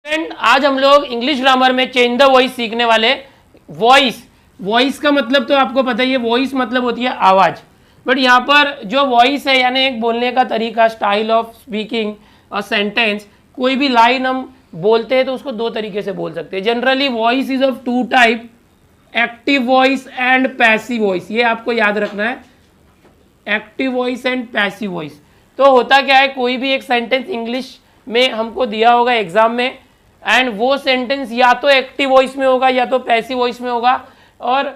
Friend, आज हम लोग इंग्लिश ग्रामर में चेंज द वॉइस सीखने वाले। वॉइस का मतलब तो आपको पता ही है, वॉइस मतलब होती है आवाज़। बट यहाँ पर जो वॉइस है यानी एक बोलने का तरीका, स्टाइल ऑफ स्पीकिंग और सेंटेंस, कोई भी लाइन हम बोलते हैं तो उसको दो तरीके से बोल सकते हैं। Generally voice is of two type, active voice and passive voice. ये आपको याद रखना है, active voice and passive voice. तो होता क्या है, कोई भी एक सेंटेंस इंग्लिश में हमको दिया होगा एग्जाम में, एंड वो सेंटेंस या तो एक्टिव वॉइस में होगा या तो पैसिव वॉइस में होगा, और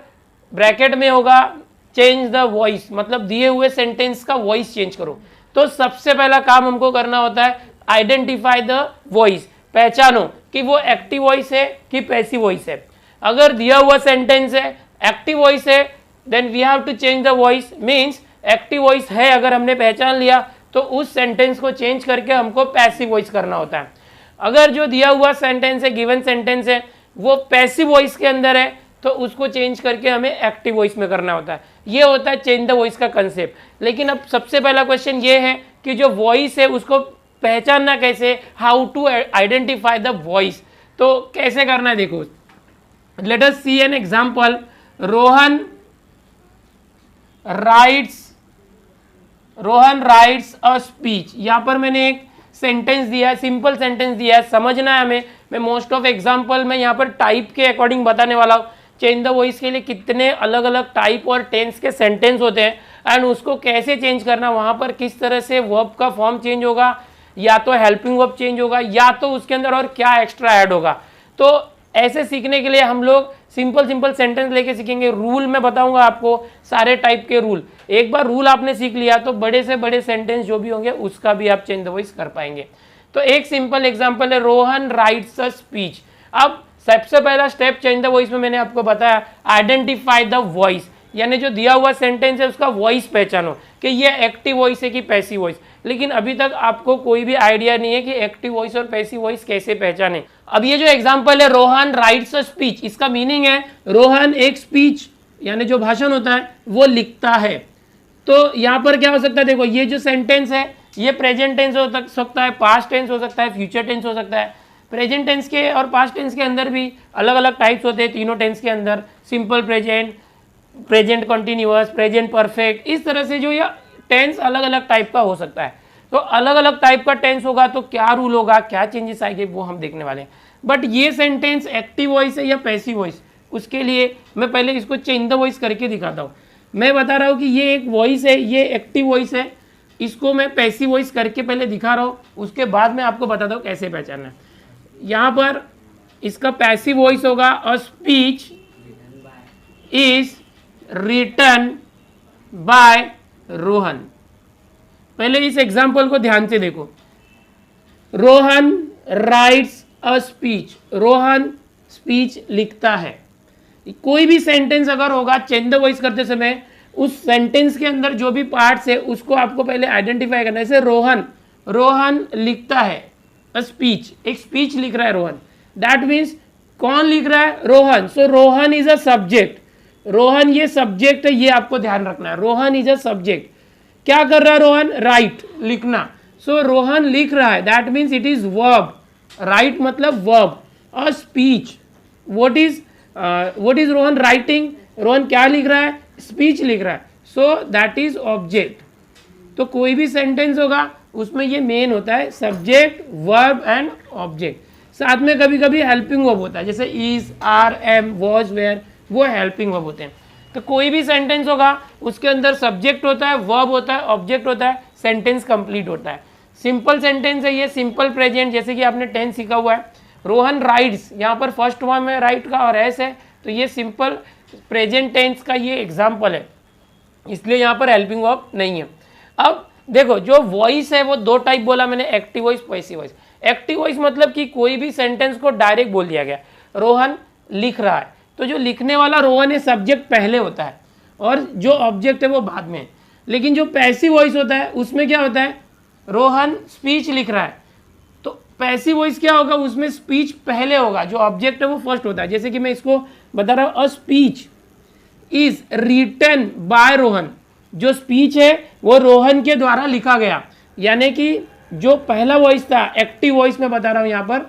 ब्रैकेट में होगा चेंज द वॉइस, मतलब दिए हुए सेंटेंस का वॉइस चेंज करो। तो सबसे पहला काम हमको करना होता है आइडेंटिफाई द वॉइस, पहचानो कि वो एक्टिव वॉइस है कि पैसिव वॉइस है। अगर दिया हुआ सेंटेंस है एक्टिव वॉइस है, then we have to change the voice. Means active voice है अगर हमने पहचान लिया तो उस सेंटेंस को चेंज करके हमको पैसिव वॉइस करना होता है। अगर जो दिया हुआ सेंटेंस है, गिवन सेंटेंस है, वो पैसिव वॉइस के अंदर है तो उसको चेंज करके हमें एक्टिव वॉइस में करना होता है। ये होता है चेंज द वॉइस का कंसेप्ट। लेकिन अब सबसे पहला क्वेश्चन ये है कि जो वॉइस है उसको पहचानना कैसे, how to identify the voice. तो कैसे करना है देखो, let us see an example. Rohan writes a speech. यहाँ पर मैंने एक सेंटेंस दिया है, सिंपल सेंटेंस दिया है, समझना है हमें। मैं मोस्ट ऑफ एग्जांपल में यहाँ पर टाइप के अकॉर्डिंग बताने वाला हूँ। चेंज द वॉइस के लिए कितने अलग अलग टाइप और टेंस के सेंटेंस होते हैं एंड उसको कैसे चेंज करना, वहाँ पर किस तरह से वर्ब का फॉर्म चेंज होगा, या तो हेल्पिंग वर्ब चेंज होगा या तो उसके अंदर और क्या एक्स्ट्रा ऐड होगा। तो ऐसे सीखने के लिए हम लोग सिंपल सेंटेंस लेके सीखेंगे। रूल मैं बताऊंगा आपको, सारे टाइप के रूल। एक बार रूल आपने सीख लिया तो बड़े से बड़े सेंटेंस जो भी होंगे उसका भी आप चेंज द वॉइस कर पाएंगे। तो एक सिंपल एग्जांपल है, रोहन राइट्स अ स्पीच। अब सबसे पहला स्टेप चेंज द वॉइस में मैंने आपको बताया आइडेंटिफाई द वॉइस, यानी जो दिया हुआ सेंटेंस है उसका वॉइस पहचानो कि ये एक्टिव वॉइस है कि पैसिव वॉइस। लेकिन अभी तक आपको कोई भी आइडिया नहीं है कि एक्टिव वॉइस और पैसिव वॉइस कैसे पहचाने। अब ये जो एग्जांपल है रोहन राइट्स अ स्पीच, इसका मीनिंग है रोहन एक स्पीच यानी जो भाषण होता है वो लिखता है। तो यहाँ पर क्या हो सकता है, देखो ये जो सेंटेंस है ये प्रेजेंट टेंस हो सकता है, पास्ट टेंस हो सकता है, फ्यूचर टेंस हो सकता है। प्रेजेंट टेंस के और पास्ट टेंस के अंदर भी अलग अलग टाइप्स होते हैं, तीनों टेंस के अंदर। Simple present, present continuous, present perfect, इस तरह से जो ये टेंस अलग अलग टाइप का हो सकता है। तो अलग अलग टाइप का टेंस होगा तो क्या रूल होगा, क्या चेंजेस आएंगे, वो हम देखने वाले हैं। बट ये सेंटेंस एक्टिव वॉइस है या पैसिव वॉइस, उसके लिए मैं पहले इसको चेंज द वॉइस करके दिखाता हूँ। मैं बता रहा हूँ कि ये एक वॉइस है, ये एक्टिव वॉइस है, इसको मैं पैसिव वॉइस करके पहले दिखा रहा हूँ, उसके बाद मैं आपको बताता हूँ कैसे पहचानना है। यहाँ पर इसका पैसिव वॉइस होगा, a speech is written by Rohan. पहले इस एग्जाम्पल को ध्यान से देखो, Rohan writes a speech, Rohan speech लिखता है। कोई भी सेंटेंस अगर होगा चेंज द वॉइस करते समय, उस सेंटेंस के अंदर जो भी पार्ट्स है उसको आपको पहले आइडेंटिफाई करना है। जैसे रोहन लिखता है अ स्पीच, एक स्पीच लिख रहा है रोहन, दैट मीन्स कौन लिख रहा है, Rohan. So Rohan is a subject, Rohan ये सब्जेक्ट है, ये आपको ध्यान रखना है। रोहन इज अ सब्जेक्ट, क्या कर रहा है रोहन, राइट लिखना। सो रोहन लिख रहा है, that means it is verb, right मतलब verb. A speech, what is Rohan writing, Rohan क्या लिख रहा है, स्पीच लिख रहा है। So that is object. तो कोई भी सेंटेंस होगा उसमें ये मेन होता है सब्जेक्ट, वर्ब एंड ऑब्जेक्ट। साथ में कभी कभी हेल्पिंग वर्ब होता है, जैसे is, are, am, was, were, वो हेल्पिंग वर्ब होते हैं। तो कोई भी सेंटेंस होगा उसके अंदर सब्जेक्ट होता है, वर्ब होता है, ऑब्जेक्ट होता है, सेंटेंस कंप्लीट होता है। सिंपल सेंटेंस है ये, सिंपल प्रेजेंट, जैसे कि आपने टेंस सीखा हुआ है। रोहन राइट्स, यहाँ पर फर्स्ट फॉर्म है राइट का और एस है, तो ये सिंपल प्रेजेंट टेंस का ये एग्जाम्पल है, इसलिए यहाँ पर हेल्पिंग वर्ब नहीं है। अब देखो जो वॉइस है वो दो टाइप बोला मैंने, active voice, passive voice. Active voice मतलब कि कोई भी सेंटेंस को डायरेक्ट बोल दिया गया, रोहन लिख रहा है, तो जो लिखने वाला रोहन है सब्जेक्ट पहले होता है और जो ऑब्जेक्ट है वो बाद में। लेकिन जो पैसिव वॉइस होता है उसमें क्या होता है, रोहन स्पीच लिख रहा है, तो पैसिव वॉइस क्या होगा, उसमें स्पीच पहले होगा, जो ऑब्जेक्ट है वो फर्स्ट होता है। जैसे कि मैं इसको बता रहा हूँ, a speech is written by Rohan, जो स्पीच है वो रोहन के द्वारा लिखा गया। यानी कि जो पहला वॉइस था एक्टिव वॉइस में बता रहा हूँ यहाँ पर,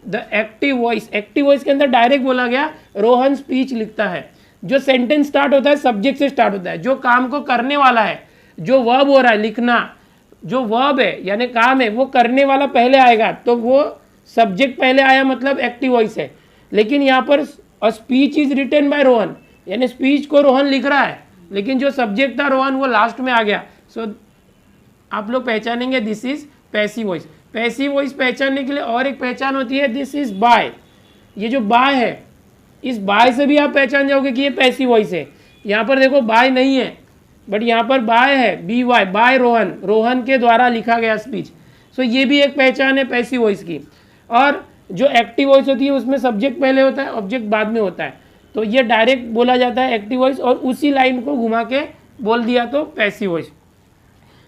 the active voice, active voice के अंदर डायरेक्ट बोला गया रोहन स्पीच लिखता है। जो सेंटेंस स्टार्ट होता है सब्जेक्ट से स्टार्ट होता है, जो काम को करने वाला है, जो वर्ब हो रहा है लिखना, जो वर्ब है यानी काम है वो करने वाला पहले आएगा, तो वो सब्जेक्ट पहले आया मतलब एक्टिव वॉइस है। लेकिन यहाँ पर speech is written by Rohan, यानी स्पीच को रोहन लिख रहा है, लेकिन जो सब्जेक्ट था रोहन वो लास्ट में आ गया। सो आप लोग पहचानेंगे this is passive voice. Passive voice पहचानने के लिए और एक पहचान होती है दिस इज बाय। ये जो बाय है, इस बाय से भी आप पहचान जाओगे कि ये पैसिव वॉइस है। यहाँ पर देखो बाय नहीं है बट यहाँ पर बाय है, B Y, by Rohan, Rohan के द्वारा लिखा गया स्पीच। सो ये भी एक पहचान है पैसिव वॉइस की। और जो एक्टिव वॉइस होती है उसमें सब्जेक्ट पहले होता है, ऑब्जेक्ट बाद में होता है, तो ये डायरेक्ट बोला जाता है एक्टिव वॉइस, और उसी लाइन को घुमा के बोल दिया तो पैसिव वॉइस।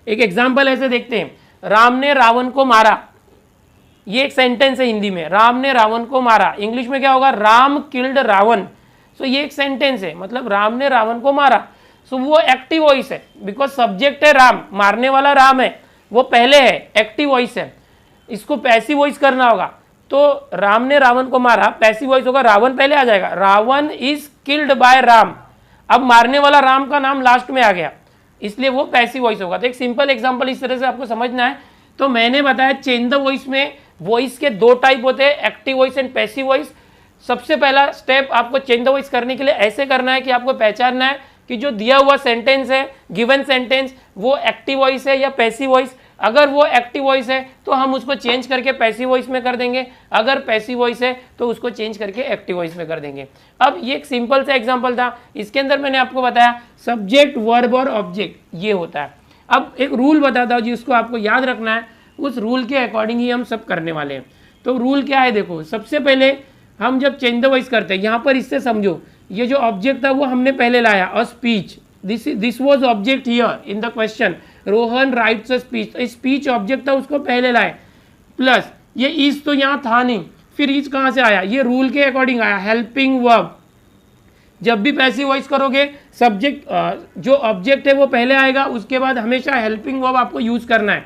एक एग्जाम्पल ऐसे देखते हैं, राम ने रावण को मारा, ये एक सेंटेंस है हिंदी में, राम ने रावण को मारा। इंग्लिश में क्या होगा, राम किल्ड रावण। सो ये एक सेंटेंस है, मतलब राम ने रावण को मारा। सो वो एक्टिव वॉइस है, बिकॉज सब्जेक्ट है राम, मारने वाला राम है, वो पहले है, एक्टिव वॉइस है। इसको पैसिव वॉइस करना होगा, तो राम ने रावण को मारा, पैसिव वॉइस होगा, रावण पहले आ जाएगा, Ravan is killed by Ram. अब मारने वाला राम का नाम लास्ट में आ गया, इसलिए वो पैसिव वॉइस होगा। तो एक सिंपल एग्जांपल इस तरह से आपको समझना है। तो मैंने बताया चेंज द वॉइस में वॉइस के दो टाइप होते हैं, active voice and passive voice. सबसे पहला स्टेप आपको चेंज द वॉइस करने के लिए ऐसे करना है कि आपको पहचानना है कि जो दिया हुआ सेंटेंस है, गिवन सेंटेंस, वो एक्टिव वॉइस है या पैसिव वॉइस। अगर वो एक्टिव वॉइस है तो हम उसको चेंज करके पैसिव वॉइस में कर देंगे, अगर पैसिव वॉइस है तो उसको चेंज करके एक्टिव वॉइस में कर देंगे। अब ये एक सिंपल सा एग्जांपल था, इसके अंदर मैंने आपको बताया सब्जेक्ट, वर्ब और ऑब्जेक्ट ये होता है। अब एक रूल बताता हूँ जिसको आपको याद रखना है, उस रूल के अकॉर्डिंग ही हम सब करने वाले हैं। तो रूल क्या है, देखो सबसे पहले हम जब चेंज द वॉइस करते हैं, यहाँ पर इससे समझो, ये जो ऑब्जेक्ट था वो हमने पहले लाया, a speech, this was object here in the question, Rohan writes a speech, speech object था उसको पहले लाए, प्लस ये इज तो यहाँ था नहीं, फिर इज कहाँ से आया, ये रूल के अकॉर्डिंग आया, हेल्पिंग वर्ब। जब भी पैसिव वॉइस करोगे सब्जेक्ट जो ऑब्जेक्ट है वो पहले आएगा, उसके बाद हमेशा हेल्पिंग वर्ब आपको यूज करना है।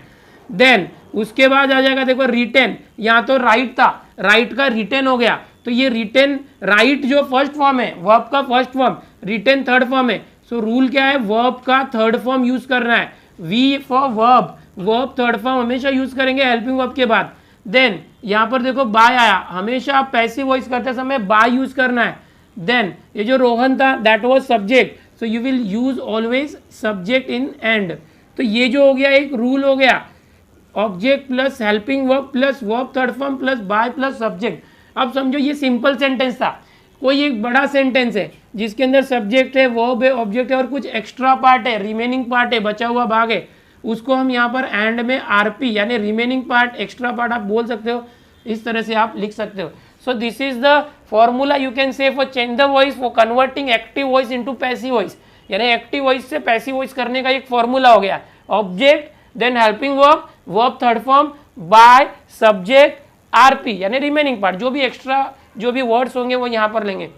देन उसके बाद आ जाएगा देखो रिटेन, यहाँ तो राइट था, राइट का रिटेन हो गया, तो ये रिटेन, राइट जो फर्स्ट फॉर्म है, वर्ब का first form, written third form है। सो रूल क्या है, वर्ब का थर्ड फॉर्म यूज करना है, V for verb, verb third form हमेशा यूज करेंगे हेल्पिंग वर्ब के बाद। देन यहाँ पर देखो बाय आया, हमेशा आप पैसिव वॉइस करते समय बाय यूज करना है। देन ये जो रोहन था that was subject, so you will use always subject in and. तो ये जो हो गया एक रूल हो गया, object plus helping verb plus verb third form plus by plus subject. अब समझो ये सिंपल सेंटेंस था, कोई एक बड़ा सेंटेंस है जिसके अंदर सब्जेक्ट है, वर्ब है, ऑब्जेक्ट है और कुछ एक्स्ट्रा पार्ट है, रिमेनिंग पार्ट है, बचा हुआ भाग है, उसको हम यहाँ पर एंड में आरपी यानी रिमेनिंग पार्ट, एक्स्ट्रा पार्ट आप बोल सकते हो, इस तरह से आप लिख सकते हो। So this is the formula you can say for change the voice for converting active voice into passive voice, यानी एक्टिव वॉइस से पैसिव वॉइस करने का एक फॉर्मूला हो गया, object then helping verb, verb third form, by, subject, RP यानी remaining part, जो भी एक्स्ट्रा जो भी वर्ड्स होंगे वो यहाँ पर लेंगे।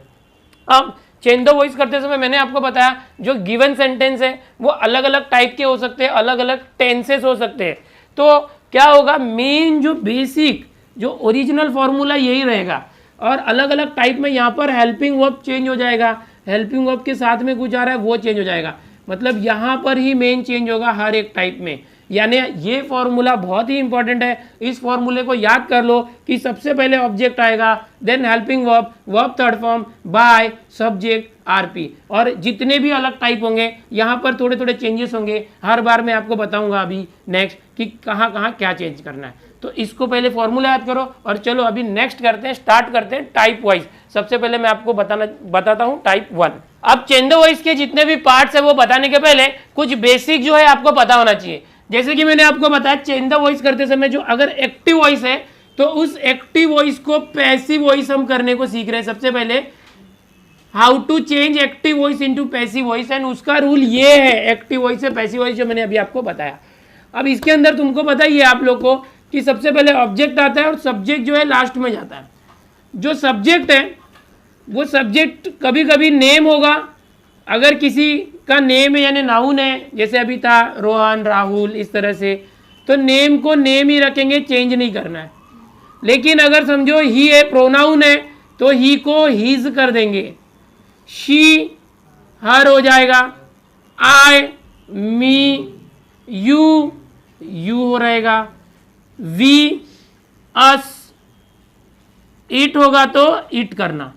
अब चेंज द वॉइस करते समय मैंने आपको बताया जो गिवन सेंटेंस है वो अलग अलग टाइप के हो सकते हैं, अलग अलग टेंसेस हो सकते हैं। तो क्या होगा, मेन जो बेसिक जो ओरिजिनल फॉर्मूला यही रहेगा, और अलग अलग टाइप में यहाँ पर हेल्पिंग वर्ब चेंज हो जाएगा, हेल्पिंग वर्ब के साथ में कुछ आ रहा है वो चेंज हो जाएगा, मतलब यहाँ पर ही मेन चेंज होगा हर एक टाइप में। यानी ये फॉर्मूला बहुत ही इंपॉर्टेंट है, इस फॉर्मूले को याद कर लो कि सबसे पहले ऑब्जेक्ट आएगा, then helping verb, verb third form, by, subject, RP, और जितने भी अलग टाइप होंगे यहाँ पर थोड़े थोड़े चेंजेस होंगे, हर बार मैं आपको बताऊंगा अभी नेक्स्ट कि कहाँ कहाँ क्या चेंज करना है। तो इसको पहले फॉर्मूला याद करो, और चलो अभी नेक्स्ट करते हैं, स्टार्ट करते हैं टाइप वाइज। सबसे पहले मैं आपको बताता हूँ टाइप 1। अब चेंज द वॉइस के जितने भी पार्ट्स है वो बताने के पहले कुछ बेसिक जो है आपको पता होना चाहिए। जैसे कि मैंने आपको बताया चेंज द वॉइस करते समय जो अगर एक्टिव वॉइस है तो उस एक्टिव वॉइस को पैसिव वॉइस हम करने को सीख रहे हैं। सबसे पहले how to change active voice into passive voice, and उसका रूल ये है एक्टिव वॉइस से पैसिव वॉइस जो मैंने अभी आपको बताया। अब इसके अंदर तुमको पता ही है आप लोग को कि सबसे पहले ऑब्जेक्ट आता है और सब्जेक्ट जो है लास्ट में जाता है। जो सब्जेक्ट है वो सब्जेक्ट कभी कभी नेम होगा, अगर किसी का नेम है यानी नाउन है, जैसे अभी था रोहन, राहुल, इस तरह से, तो नेम को नेम ही रखेंगे, चेंज नहीं करना है। लेकिन अगर समझो ही है, प्रोनाउन है, तो ही को हीज कर देंगे, शी हर हो जाएगा, आई मी यू यू हो रहेगा, वी अस इट होगा तो इट करना।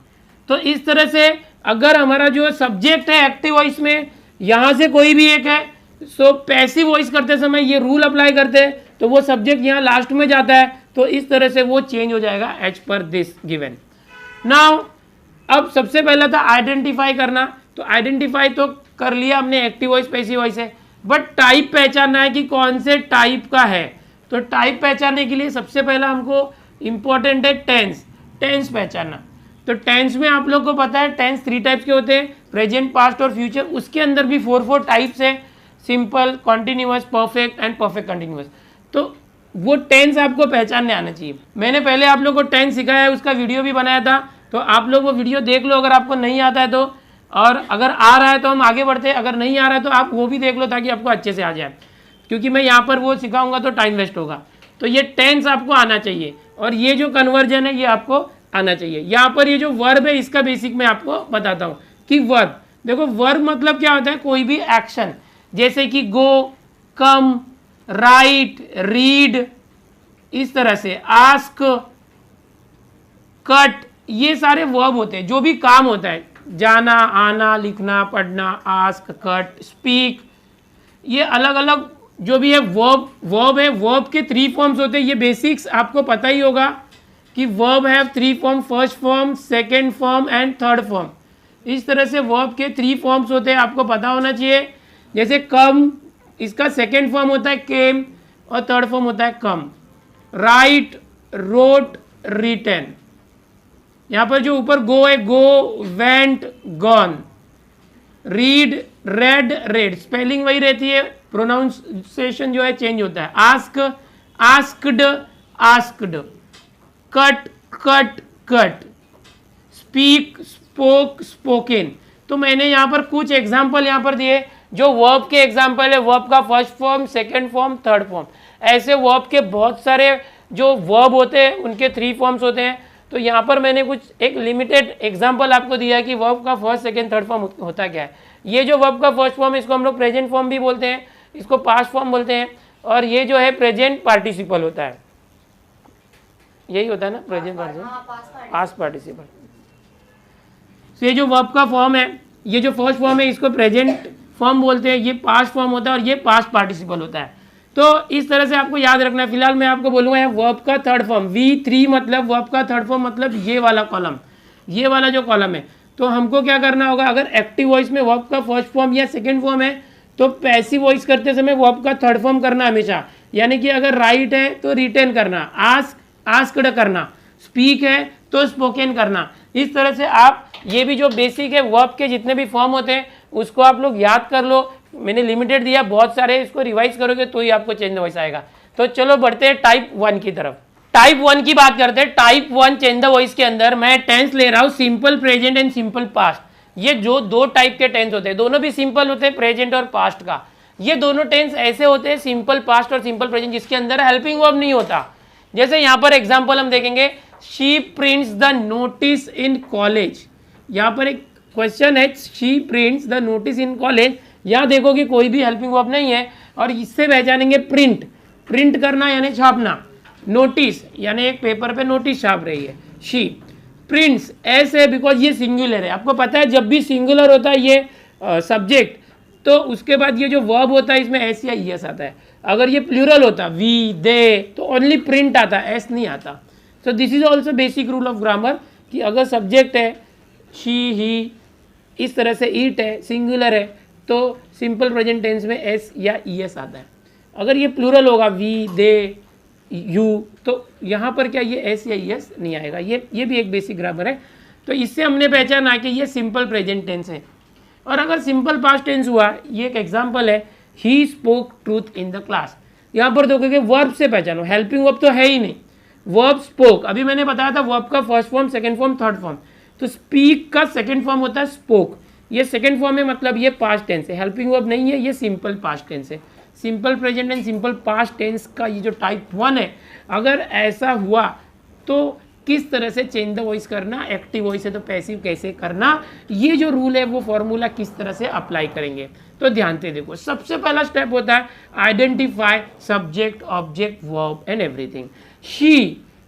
तो इस तरह से अगर हमारा जो सब्जेक्ट है एक्टिव वॉइस में यहाँ से कोई भी एक है, सो पैसिव वॉइस करते समय ये रूल अप्लाई करते हैं, तो वो सब्जेक्ट यहाँ लास्ट में जाता है, तो इस तरह से वो चेंज हो जाएगा as per this given. Now अब सबसे पहला था आइडेंटिफाई करना, तो आइडेंटिफाई तो कर लिया हमने, एक्टिव वॉइस पैसिव वॉइस है, बट टाइप पहचानना है कि कौन से टाइप का है। तो टाइप पहचानने के लिए सबसे पहला हमको इंपॉर्टेंट है टेंस, टेंस पहचानना। तो टेंस में आप लोग को पता है टेंस 3 टाइप्स के होते हैं, प्रेजेंट, पास्ट और फ्यूचर। उसके अंदर भी 4 टाइप्स है, simple, continuous, perfect and perfect continuous. तो वो टेंस आपको पहचानने आना चाहिए। मैंने पहले आप लोग को टेंस सिखाया है, उसका वीडियो भी बनाया था, तो आप लोग वो वीडियो देख लो अगर आपको नहीं आता है तो, और अगर आ रहा है तो हम आगे बढ़ते हैं, अगर नहीं आ रहा है तो आप वो भी देख लो ताकि आपको अच्छे से आ जाए, क्योंकि मैं यहाँ पर वो सिखाऊंगा तो टाइम वेस्ट होगा। तो ये टेंस आपको आना चाहिए, और ये जो कन्वर्जन है ये आपको आना चाहिए। यहाँ पर ये जो वर्ब है इसका बेसिक मैं आपको बताता हूँ कि वर्ब, देखो वर्ब मतलब क्या होता है, कोई भी एक्शन, जैसे कि गो, कम, राइट, रीड, इस तरह से आस्क, कट, ये सारे वर्ब होते हैं, जो भी काम होता है, जाना, आना, लिखना, पढ़ना, आस्क, कट, स्पीक, ये अलग अलग जो भी है वर्ब है। वर्ब के 3 फॉर्म्स होते हैं, ये बेसिक्स आपको पता ही होगा कि verb have 3 form, first form, second form and third form. इस तरह से वर्ब के 3 फॉर्म्स होते हैं, आपको पता होना चाहिए। जैसे कम, इसका सेकंड फॉर्म होता है केम और थर्ड फॉर्म होता है कम। राइट, रोट, रिटन, यहाँ पर जो ऊपर गो है, go, went, gone. Read, read, read, spelling वही रहती है, प्रोनाउंसिएशन जो है चेंज होता है। Ask, asked, asked. Cut, cut, cut. Speak, spoke, spoken. तो मैंने यहाँ पर कुछ एग्जाम्पल यहाँ पर दिए जो वर्ब के एग्जाम्पल है, वर्ब का first form, second form, third form. ऐसे वर्ब के बहुत सारे जो वर्ब होते हैं उनके 3 फॉर्म्स होते हैं। तो यहाँ पर मैंने कुछ एक लिमिटेड एग्जाम्पल आपको दिया है कि वर्ब का फर्स्ट, सेकेंड, थर्ड फॉर्म होता क्या है। ये जो वर्ब का फर्स्ट फॉर्म, इसको हम लोग प्रेजेंट फॉर्म भी बोलते हैं, इसको पास्ट फॉर्म बोलते हैं, और ये जो है प्रेजेंट पार्टिसिपल होता है, यही होता है ना प्रेजेंट पार्टिसिपल, पास्ट पार्टिसिपल। तो ये जो वर्ब का फॉर्म है, ये जो फर्स्ट फॉर्म है इसको प्रेजेंट फॉर्म बोलते हैं, ये पास्ट फॉर्म होता है और ये पास्ट पार्टिसिपल होता है। तो इस तरह से आपको याद रखना है। फिलहाल मैं आपको बोलूँगा यहाँ वर्ब का थर्ड फॉर्म, V3 मतलब वर्ब का थर्ड फॉर्म मतलब ये वाला कॉलम, ये वाला जो कॉलम है। तो हमको क्या करना होगा, अगर एक्टिव वॉइस में वर्ब का फर्स्ट फॉर्म या सेकेंड फॉर्म है तो पैसिव वॉइस करते समय वर्ब का थर्ड फॉर्म करना हमेशा, यानी कि अगर राइट है तो रिटेन करना, आस्क, आस्क्ड करना, स्पीक है तो स्पोकन करना। इस तरह से आप ये भी जो बेसिक है वर्ब के जितने भी फॉर्म होते हैं उसको आप लोग याद कर लो। मैंने लिमिटेड दिया, बहुत सारे, इसको रिवाइज करोगे तो ही आपको चेंज द वॉइस आएगा। तो चलो बढ़ते हैं टाइप 1 की तरफ। टाइप 1 की बात करते हैं। टाइप 1 चेंज द वॉइस के अंदर मैं टेंस ले रहा हूँ, simple present and simple past. ये जो 2 टाइप के टेंस होते हैं, दोनों भी सिंपल होते हैं, प्रेजेंट और पास्ट का। ये दोनों टेंस ऐसे होते हैं, सिंपल पास्ट और सिंपल प्रेजेंट, जिसके अंदर हेल्पिंग वर्ब नहीं होता। जैसे यहाँ पर एग्जाम्पल हम देखेंगे, she prints the notice in college. यहाँ पर एक क्वेश्चन है, she prints the notice in college. यहाँ देखो कि कोई भी हेल्पिंग वर्ब नहीं है, और इससे पहचानेंगे प्रिंट, प्रिंट करना यानी छापना, नोटिस यानी एक पेपर पे नोटिस छाप रही है। शी प्रिंट्स ऐसे, बिकॉज ये सिंगुलर है। आपको पता है जब भी सिंगुलर होता है ये सब्जेक्ट, तो उसके बाद ये जो वर्ब होता है इसमें एस या ईएस आता है। अगर ये प्लूरल होता, वी, दे, तो ओनली प्रिंट आता, एस नहीं आता। सो this is also basic rule of grammar कि अगर सब्जेक्ट है शी, ही, इस तरह से इट है, सिंगुलर है, तो सिंपल प्रेजेंट टेंस में एस या ईएस आता है। अगर ये प्लूरल होगा, वी, दे, यू, तो यहाँ पर क्या ये एस या ईएस नहीं आएगा। ये भी एक बेसिक ग्रामर है। तो इससे हमने पहचाना कि ये सिंपल प्रेजेंट टेंस है। और अगर सिंपल पास्ट टेंस हुआ, ये एक एग्जाम्पल है, he spoke truth in the class. यहाँ पर देखोगे वर्ब से पहचानो, हेल्पिंग वर्ब तो है ही नहीं, वर्ब स्पोक। अभी मैंने बताया था वर्ब का first form, second form, third form. तो स्पीक का सेकेंड फॉर्म होता है स्पोक, ये सेकेंड फॉर्म है, मतलब ये पास्ट टेंस है, हेल्पिंग वर्ब नहीं है, ये सिंपल पास्ट टेंस है। Simple present and simple past tense का ये जो टाइप 1 है, अगर ऐसा हुआ तो किस तरह से चेंज द वॉइस करना, एक्टिव वॉइस है तो पैसिव कैसे करना, ये जो रूल है वो फॉर्मूला किस तरह से अप्लाई करेंगे। तो ध्यान से देखो, सबसे पहला स्टेप होता है identify subject object verb and everything.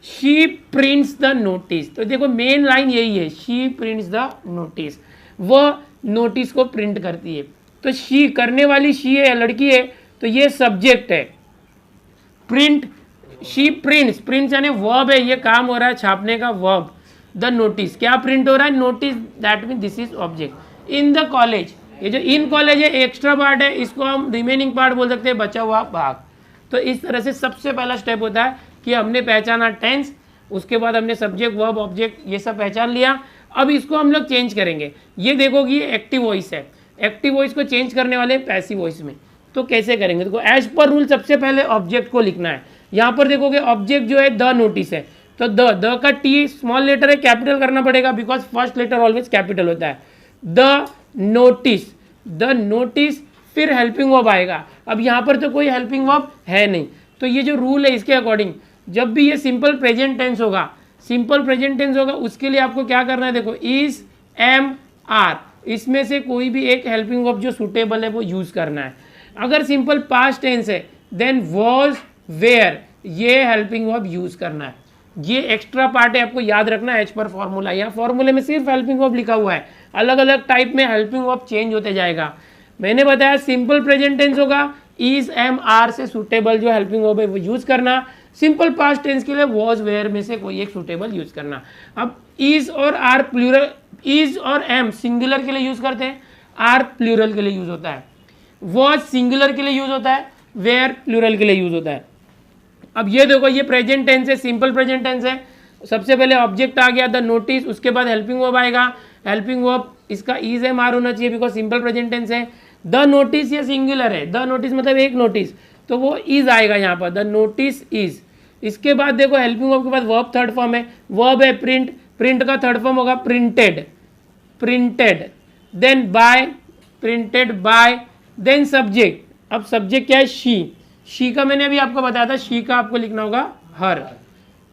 She prints the notice, तो देखो मेन लाइन यही है, शी प्रिंट्स द नोटिस, वह नोटिस को प्रिंट करती है। तो शी करने वाली शी है, लड़की है, तो ये सब्जेक्ट है। प्रिंट, शी प्रिंट्स, प्रिंट्स यानी वर्ब है, ये काम हो रहा है छापने का वर्ब। द नोटिस, क्या प्रिंट हो रहा है, notice, that mean this is object. In the college, ये जो इन कॉलेज है एक्स्ट्रा पार्ट है, इसको हम रिमेनिंग पार्ट बोल सकते हैं, बचा हुआ भाग। तो इस तरह से सबसे पहला स्टेप होता है कि हमने पहचाना टेंस, उसके बाद हमने सब्जेक्ट वर्ब ऑब्जेक्ट ये सब पहचान लिया। अब इसको हम लोग चेंज करेंगे। ये देखो कि ये एक्टिव वॉइस है, एक्टिव वॉइस को चेंज करने वाले पैसिव वॉइस में। तो कैसे करेंगे, देखो एज पर रूल सबसे पहले ऑब्जेक्ट को लिखना है। यहाँ पर देखोगे ऑब्जेक्ट जो है द नोटिस है, तो द का टी स्मॉल लेटर है, कैपिटल करना पड़ेगा because first letter always capital होता है। द नोटिस, फिर हेल्पिंग वर्ब आएगा। अब यहाँ पर तो कोई हेल्पिंग वर्ब है नहीं, तो ये जो रूल है इसके अकॉर्डिंग जब भी ये सिंपल प्रेजेंट टेंस होगा, सिंपल प्रेजेंट टेंस होगा, उसके लिए आपको क्या करना है, देखो इज, एम, आर, इसमें से कोई भी एक हेल्पिंग वर्ब जो सुटेबल है वो यूज करना है। अगर सिंपल पास्ट टेंस है देन वॉज, वेयर, ये हेल्पिंग वर्ब यूज करना है। ये एक्स्ट्रा पार्ट है, आपको याद रखना है एज पर फॉर्मूला। यहाँ फॉर्मूले में सिर्फ हेल्पिंग वर्ब लिखा हुआ है, अलग अलग टाइप में हेल्पिंग वर्ब चेंज होते जाएगा। मैंने बताया सिंपल प्रेजेंट टेंस होगा, इज, एम, आर से सुटेबल जो हेल्पिंग वर्ब है वो यूज करना। सिंपल पास्ट टेंस के लिए वॉज, वेयर में से कोई एक सुटेबल यूज करना। अब इज और आर प्लूरल, इज और एम सिंगुलर के लिए यूज करते हैं, आर प्लूरल के लिए यूज होता है, वॉज सिंगुलर के लिए यूज होता है, वेयर प्लूरल के लिए यूज होता है। अब ये देखो ये प्रेजेंट टेंस है, सिंपल प्रेजेंट टेंस है। सबसे पहले ऑब्जेक्ट आ गया द नोटिस, उसके बाद हेल्पिंग वर्ब आएगा। हेल्पिंग वर्ब इसका इज, एम, आर होना चाहिए बिकॉज सिंपल प्रेजेंट टेंस है। द नोटिस ये सिंगुलर है, द नोटिस मतलब एक नोटिस, तो वो इज आएगा यहाँ पर, द नोटिस इज। इसके बाद देखो हेल्पिंग वर्ब के बाद वर्ब थर्ड फॉर्म है, वर्ब है प्रिंट, प्रिंट का थर्ड फॉर्म होगा printed, printed, then by, printed by, then subject. अब सब्जेक्ट क्या है, शी का मैंने अभी आपको बताया था, शी का आपको लिखना होगा हर,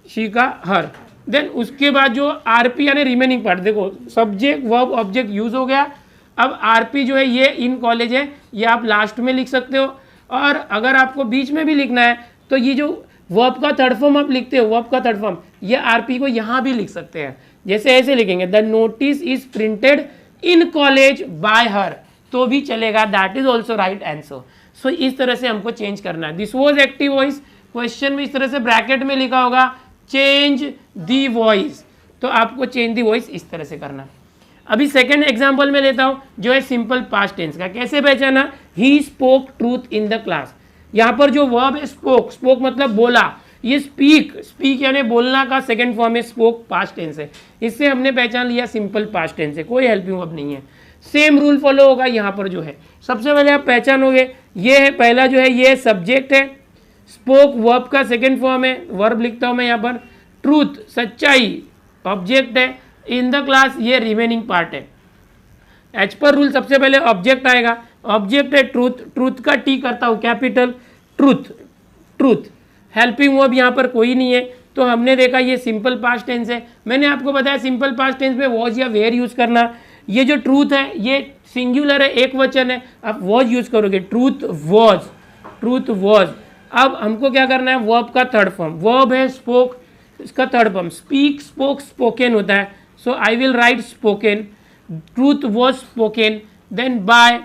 शी का हर। देन उसके बाद जो आरपी यानी रिमेनिंग पार्ट, देखो सब्जेक्ट वर्ब ऑब्जेक्ट यूज हो गया। अब आरपी जो है ये इन कॉलेज है, ये आप लास्ट में लिख सकते हो, और अगर आपको बीच में भी लिखना है तो ये जो वर्ब का थर्ड फॉर्म आप लिखते हो, वर्ब का थर्ड फॉर्म, ये आरपी को यहाँ भी लिख सकते हैं। जैसे ऐसे लिखेंगे the notice is printed in college by her, तो भी चलेगा, that is also right answer. So इस तरह से हमको चेंज करना है। This was active voice, question में इस तरह से ब्रैकेट में लिखा होगा चेंज दी वॉइस, तो आपको चेंज दी वॉइस इस तरह से करना है। अभी सेकेंड एग्जाम्पल में लेता हूँ जो है सिंपल पास्ट टेंस का। कैसे पहचाना, he spoke truth in the class. यहाँ पर जो वर्ब है स्पोक, स्पोक मतलब बोला, ये स्पीक, स्पीक यानी बोलना का सेकंड फॉर्म है, स्पोक पास्ट टेंस है। इससे हमने पहचान लिया सिंपल पास्ट टेंस है, कोई हेल्पिंग वर्ब नहीं है। सेम रूल फॉलो होगा यहाँ पर जो है, सबसे पहले आप पहचानोगे, ये है पहला जो है ये सब्जेक्ट है, स्पोक वर्ब का सेकंड फॉर्म है, वर्ब लिखता हूँ मैं यहाँ पर, ट्रूथ सच्चाई ऑब्जेक्ट है, इन द क्लास ये रिमेनिंग पार्ट है। एज पर रूल सबसे पहले ऑब्जेक्ट आएगा, ऑब्जेक्ट है ट्रूथ, ट्रूथ का टी करता हूँ capital, truth, truth. Helping verb यहाँ पर कोई नहीं है, तो हमने देखा ये सिंपल पास्ट टेंस है। मैंने आपको बताया सिंपल पास्ट टेंस में वॉज या वेयर यूज करना। ये जो ट्रूथ है ये सिंगुलर है, एक वचन है, आप वॉज यूज करोगे, ट्रूथ वॉज, ट्रूथ वॉज। अब हमको क्या करना है, वर्ब का थर्ड फॉर्म, वर्ब है स्पोक, इसका third form speak, spoke, spoken होता है, so I will write spoken, truth was spoken, then by,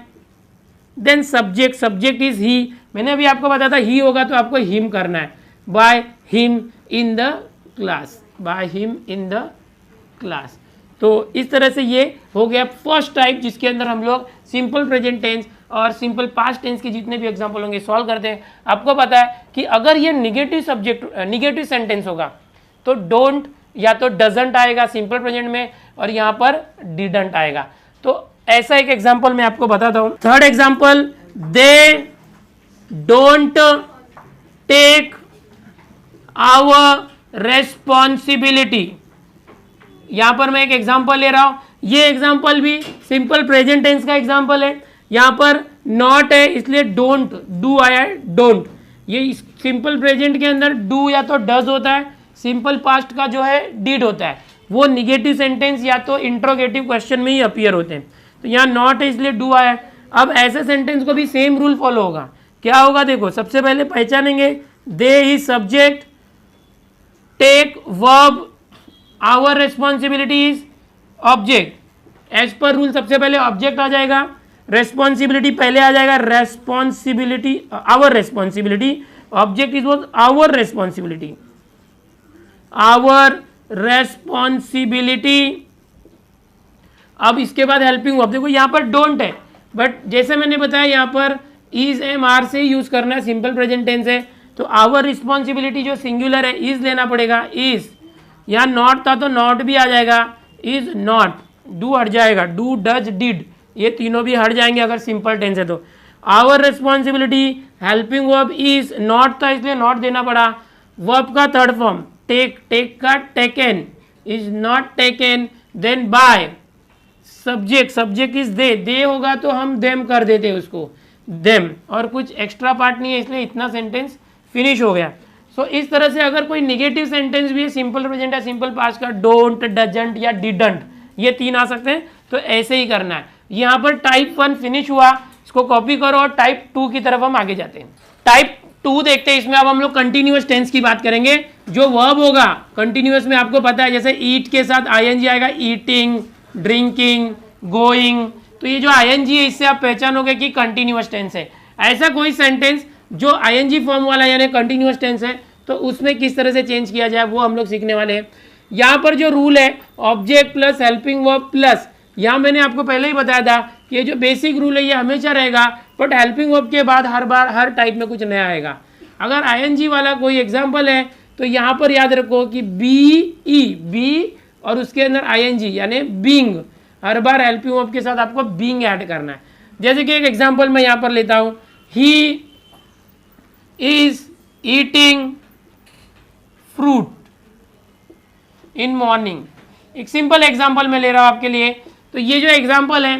then subject, subject is he, मैंने अभी आपको बताया था ही होगा तो आपको हिम करना है, by him in the class, by him in the class. तो इस तरह से ये हो गया फर्स्ट टाइप जिसके अंदर हम लोग सिंपल प्रेजेंट टेंस और सिंपल पास्ट टेंस के जितने भी एग्जाम्पल होंगे सॉल्व करते हैं। आपको पता है कि अगर ये निगेटिव सब्जेक्ट, निगेटिव सेंटेंस होगा तो डोंट या तो डजंट आएगा सिंपल प्रेजेंट में, और यहाँ पर डिडंट आएगा। तो ऐसा एक एग्जाम्पल मैं आपको बताता हूँ। Third example, they don't take our responsibility. यहाँ पर मैं एक एग्जाम्पल ले रहा हूँ, ये एग्जाम्पल भी सिंपल प्रेजेंट टेंस का एग्जाम्पल है। यहाँ पर नॉट है इसलिए डोंट, डू आया है डोंट। ये सिंपल प्रेजेंट के अंदर डू या तो डज होता है सिंपल पास्ट का जो है डिड होता है, वो निगेटिव सेंटेंस या तो इंट्रोगेटिव क्वेश्चन में ही अपीयर होते हैं। तो यहाँ नॉट है इसलिए डू आया। अब ऐसे सेंटेंस को भी सेम रूल फॉलो होगा। क्या होगा देखो, सबसे पहले पहचानेंगे they is subject, take verb, our responsibility is object. As पर रूल सबसे पहले ऑब्जेक्ट आ जाएगा, रेस्पॉन्सिबिलिटी पहले आ जाएगा, responsibility our responsibility, object is was our responsibility, our responsibility. अब इसके बाद हेल्पिंग वर्ब, देखो यहाँ पर डोंट है, बट जैसे मैंने बताया यहाँ पर इज एम आर से यूज करना है, सिंपल प्रेजेंट टेंस है, तो आवर रिस्पॉन्सिबिलिटी जो सिंगुलर है इज लेना पड़ेगा, इज। यहाँ नॉट था तो नॉट भी आ जाएगा, इज नॉट, डू हट जाएगा, डू डज डिड, ये तीनों भी हट जाएंगे अगर सिंपल टेंस है तो। Our responsibility, helping verb is, not था इसलिए नॉट देना पड़ा, वर्ब का थर्ड फॉर्म टेक, टेक का taken, is not taken, then by, subject, subject is they होगा तो हम देम कर देते हैं उसको, देम, और कुछ एक्स्ट्रा पार्ट नहीं है इसलिए इतना सेंटेंस फिनिश हो गया। सो इस तरह से अगर कोई निगेटिव सेंटेंस भी है, सिंपल प्रेजेंट या सिंपल पास्ट का, डोंट, डजंट या डिडंट, ये तीन आ सकते हैं, तो ऐसे ही करना है। यहाँ पर टाइप 1 फिनिश हुआ, इसको कॉपी करो और टाइप 2 की तरफ हम आगे जाते हैं। टाइप 2 देखते हैं, इसमें अब हम लोग कंटिन्यूअस टेंस की बात करेंगे। जो वर्ब होगा कंटिन्यूअस में आपको पता है, जैसे ईट के साथ आईएनजी आएगा, ईटिंग, ड्रिंकिंग, गोइंग, तो ये जो आईएनजी है इससे आप पहचानोगे कि कंटिन्यूअस टेंस है। ऐसा कोई सेंटेंस जो आईएनजी फॉर्म वाला यानी कंटिन्यूअस टेंस है, तो उसमें किस तरह से चेंज किया जाए वो हम लोग सीखने वाले हैं। यहाँ पर जो रूल है object plus helping verb plus, यहाँ मैंने आपको पहले ही बताया था कि ये जो बेसिक रूल है ये हमेशा रहेगा, बट हेल्पिंग वर्ब के बाद हर बार हर टाइप में कुछ नया आएगा। अगर आईएनजी वाला कोई एग्जाम्पल है तो यहाँ पर याद रखो कि बी और उसके अंदर आईएनजी यानी बीइंग, हर बार हेल्पिंग वर्ब के साथ आपको बीइंग ऐड करना है। जैसे कि एक एग्जांपल मैं यहाँ पर लेता हूँ, he is eating fruit in morning, एक सिंपल एग्जांपल मैं ले रहा हूँ आपके लिए। तो ये जो एग्जांपल है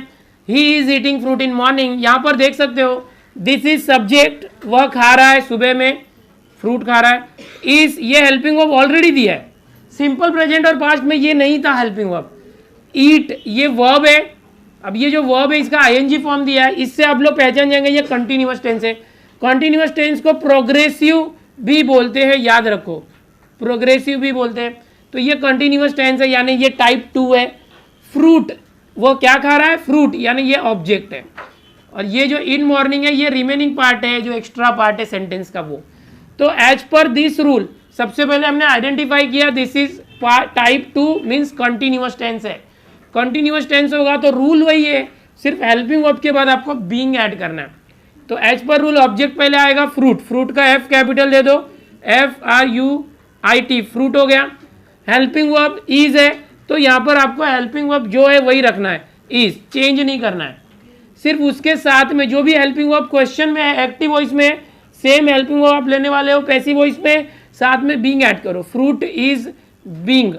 he is eating fruit in morning, यहाँ पर देख सकते हो दिस इज सब्जेक्ट, वह खा रहा है सुबह में फ्रूट खा रहा है, इज ये हेल्पिंग वर्ब ऑलरेडी दिया है, सिंपल प्रेजेंट और पास्ट में ये नहीं था हेल्पिंग वर्ब। ईट ये वर्ब है, अब ये जो वर्ब है इसका आईएनजी फॉर्म दिया है, इससे आप लोग पहचान जाएंगे ये कंटिन्यूअस टेंस है। कंटिन्यूअस टेंस को प्रोग्रेसिव भी बोलते हैं, याद रखो, प्रोग्रेसिव भी बोलते हैं। तो ये कंटिन्यूअस टेंस है यानी ये टाइप 2 है। फ्रूट, वो क्या खा रहा है, फ्रूट, यानी ये ऑब्जेक्ट है, और ये जो इन मॉर्निंग है ये रिमेनिंग पार्ट है, जो एक्स्ट्रा पार्ट है सेंटेंस का वो। तो एज पर दिस रूल सबसे पहले हमने आइडेंटिफाई किया this is type 2 means continuous tense है। कंटिन्यूअस टेंस होगा तो रूल वही है, सिर्फ हेल्पिंग वर्ब के बाद आपको बीइंग ऐड करना है। तो एज पर रूल ऑब्जेक्ट पहले आएगा फ्रूट, फ्रूट का एफ कैपिटल दे दो, FRUIT, फ्रूट हो गया। हेल्पिंग वर्ब इज है तो यहाँ पर आपको हेल्पिंग वर्ब जो है वही रखना है, इज, चेंज नहीं करना है। सिर्फ उसके साथ में जो भी हेल्पिंग वर्ब क्वेश्चन में है, एक्टिव वॉइस में, सेम हेल्पिंग वर्ब आप लेने वाले हो पैसिव वॉइस में, साथ में बीइंग ऐड करो, fruit is being.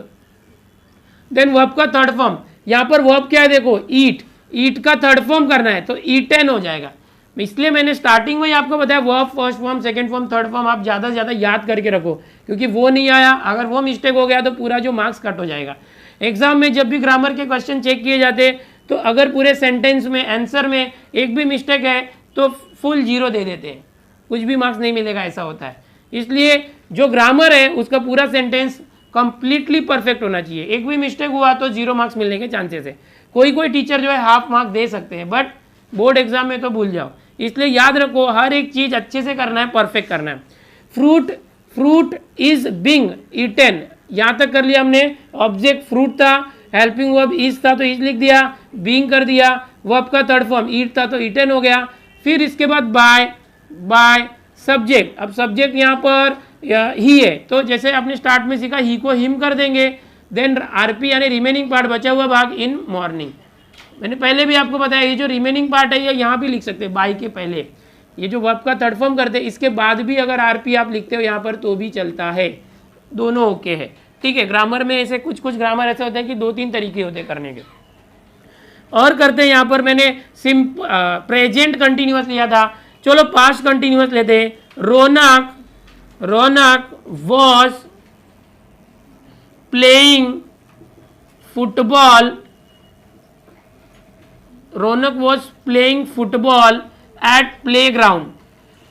Then verb का थर्ड फॉर्म, यहाँ पर वर्ब क्या है देखो, ईट, ईट का थर्ड फॉर्म करना है तो ईटन हो जाएगा। इसलिए मैंने स्टार्टिंग में ही आपको बताया verb first form, second form, third form आप ज़्यादा से ज़्यादा याद करके रखो, क्योंकि वो नहीं आया, अगर वो मिस्टेक हो गया तो पूरा जो मार्क्स कट हो जाएगा। एग्जाम में जब भी ग्रामर के क्वेश्चन चेक किए जाते तो अगर पूरे सेंटेंस में आंसर में एक भी मिस्टेक है तो फुल 0 दे देते हैं, कुछ भी मार्क्स नहीं मिलेगा, ऐसा होता है। इसलिए जो ग्रामर है उसका पूरा सेंटेंस कंप्लीटली परफेक्ट होना चाहिए, एक भी मिस्टेक हुआ तो 0 मार्क्स मिलने के चांसेस है। कोई कोई टीचर जो है हाफ मार्क दे सकते हैं, बट बोर्ड एग्जाम में तो भूल जाओ। इसलिए याद रखो हर एक चीज अच्छे से करना है, परफेक्ट करना है। Fruit, fruit is being eaten, यहाँ तक कर लिया हमने। ऑब्जेक्ट फ्रूट था, हेल्पिंग वर्ब इज था तो इज लिख दिया, बीइंग कर दिया, वर्ब का थर्ड फॉर्म ईट था तो ईटन हो गया। फिर इसके बाद बाय, बाय सब्जेक्ट, अब सब्जेक्ट यहाँ पर ही है तो जैसे आपने स्टार्ट में सीखा ही को हिम कर देंगे। देन आरपी यानी रिमेनिंग पार्ट, बचा हुआ भाग इन मॉर्निंग। मैंने पहले भी आपको बताया ये जो रिमेनिंग पार्ट है ये यहाँ भी लिख सकते हैं बाय के पहले, ये जो वर्ब का थर्ड फॉर्म करते हैं इसके बाद भी अगर आरपी आप लिखते हो यहाँ पर तो भी चलता है, दोनों ओके है, ठीक है। ग्रामर में ऐसे कुछ कुछ ग्रामर ऐसे होते हैं कि 2-3 तरीके होते हैं करने के। और करते हैं यहाँ पर मैंने प्रेजेंट कंटिन्यूअस लिया था, चलो पास्ट कंटिन्यूअस लेते हैं। Raunak, Raunak was playing football, Raunak was playing football at play ground.